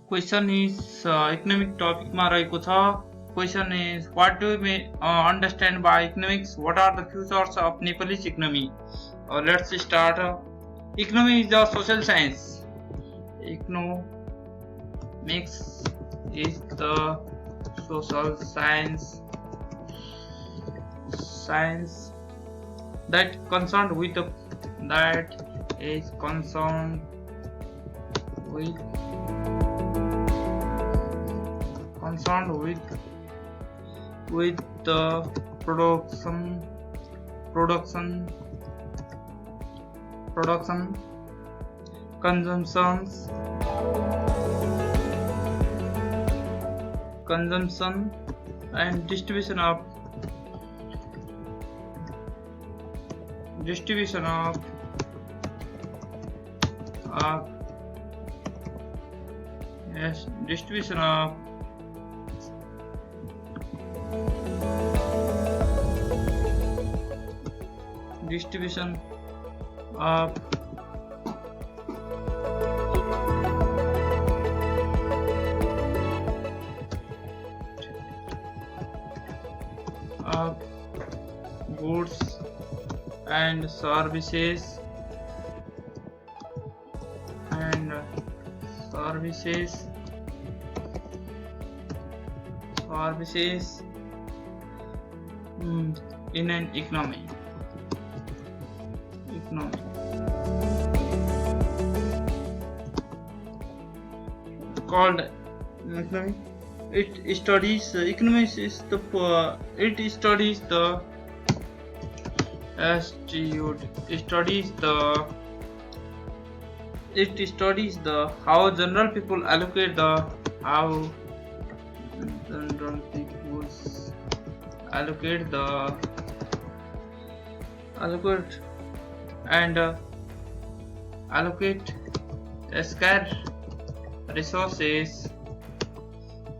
Question is economic topic मा रहेको छ. Question is what do we understand by economics? What are the features of Nepalese economy? Let's start. Economy is the social science. Economics is the social science that is concerned with the production, consumption and distribution of goods and services in an economy. Called economy. It studies economics is the how general people allocate scarce resources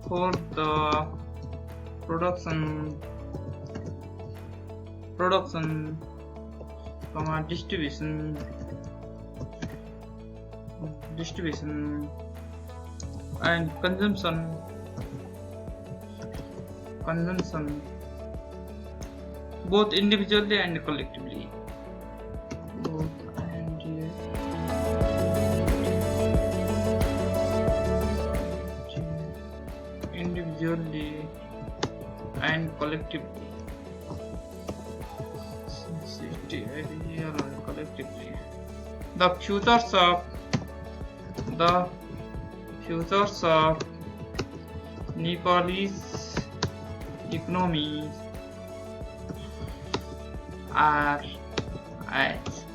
for the production, distribution and consumption, both individually and collectively. The futures of Nepalese economies are as.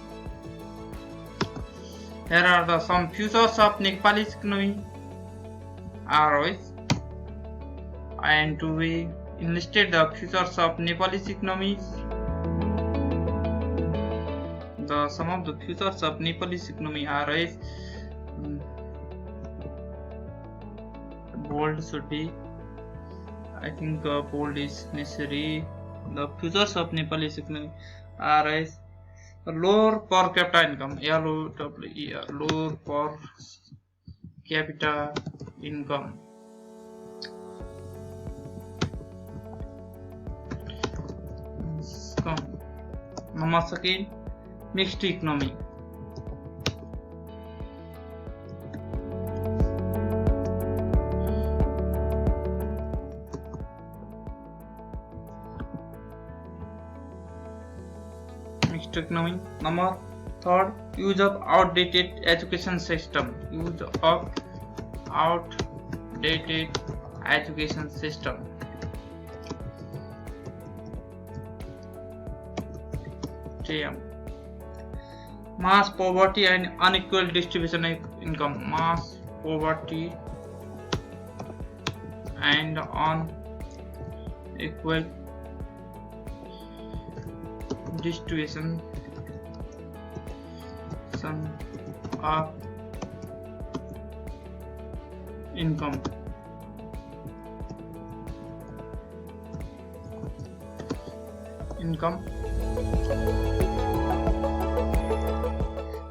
Here are some futures of Nepalese economy are as. And to be enlisted the futures of Nepalese economies. Some of the futures of Nepalese economy are as. Bold should be. I think bold is necessary. The futures of Nepalese economy are as lower per capita income. Lower per capita income. Number second, mixed economy. Number third, use of outdated education system. Mass poverty and unequal distribution of income. Mass poverty and unequal distribution of income.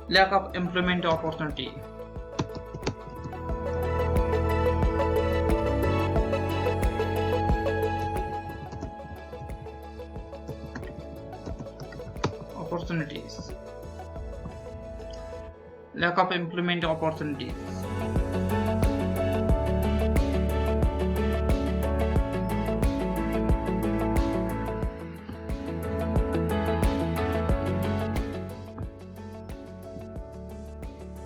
Lack of employment opportunity. lack of employment opportunities,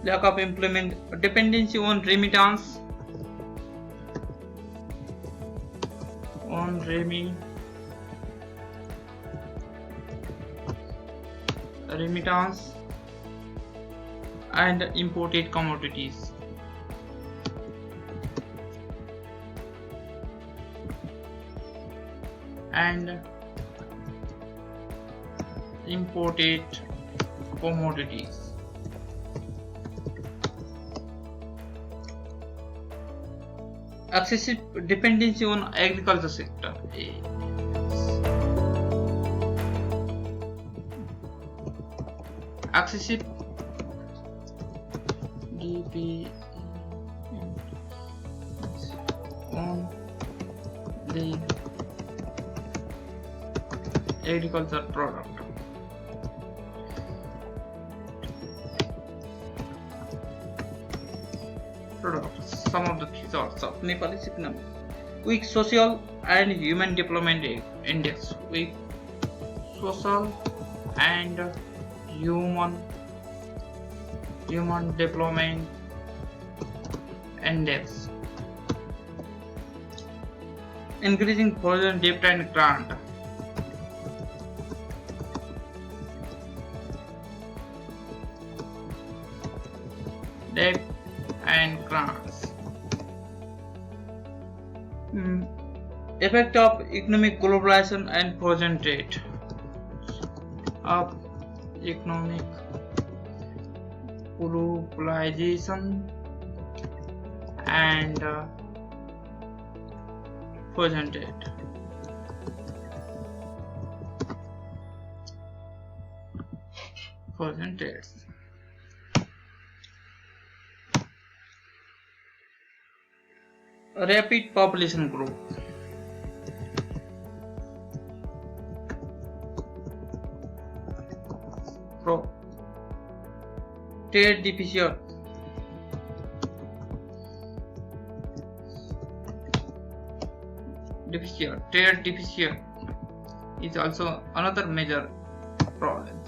lack of employment, dependency on remittance, remittance and imported commodities. And imported commodities. Excessive dependency on agriculture sector. Excessive dependence on the agriculture product. Some of the features of Nepalese economy: weak social and human development index, weak social and human development index, increasing foreign debt and grant, debt and grants. Effect of economic globalization and foreign trade. Of economic globalization and foreign trade. Foreign trades. Rapid population growth. Trade deficit. Trade deficit is also another major problem.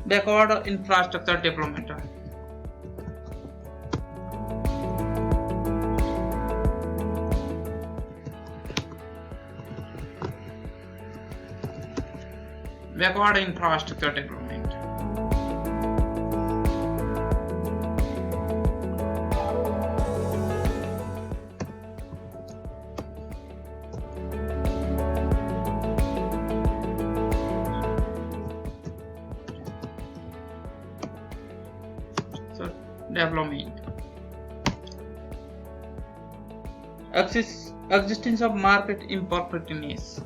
Backward infrastructure development. Backward infrastructure development. Development. Existence of market imperfectness.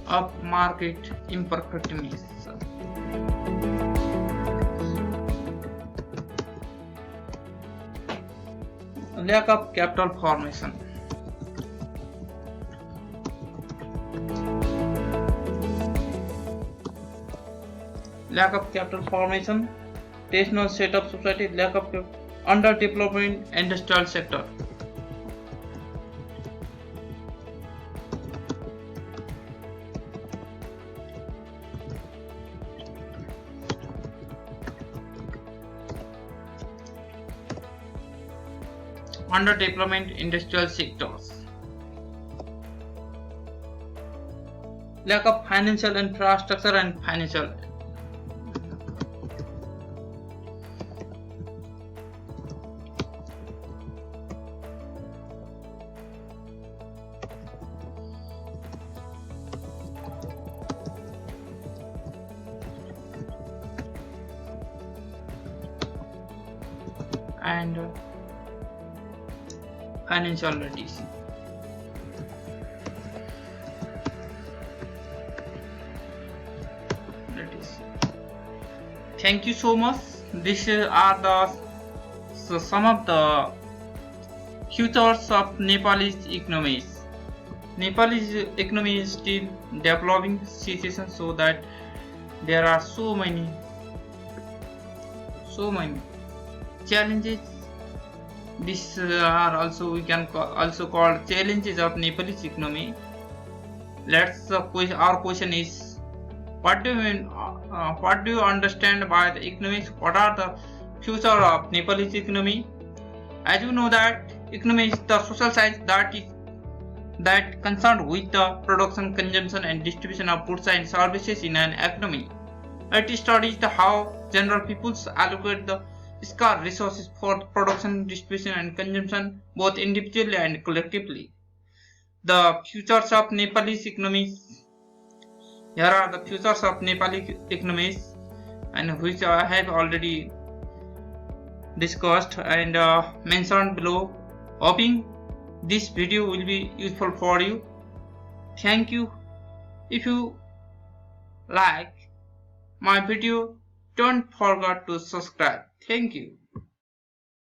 Of market imperfectness. Lack of capital formation. Lack of capital formation, national state of society, lack of underdevelopment industrial sector. Underdevelopment industrial sectors. Lack of financial infrastructure and financial and financial literacy. Thank you so much. These are some of the futures of Nepalese economies. Nepalese economy is still developing situation, so that there are so many challenges. These are also we can also call challenges of Nepalese economy. Our question is, what do you mean? What do you understand by the economics? What are the future of Nepalese economy? As you know that economy is the social science that concerned with the production, consumption, and distribution of goods and services in an economy. It studies how general peoples allocate the scarce resources for production, distribution, and consumption, both individually and collectively. The futures of Nepalese economies. Here are the futures of Nepali economies, and which I have already discussed and mentioned below. Hoping this video will be useful for you. Thank you. If you like my video, don't forget to subscribe. Thank you.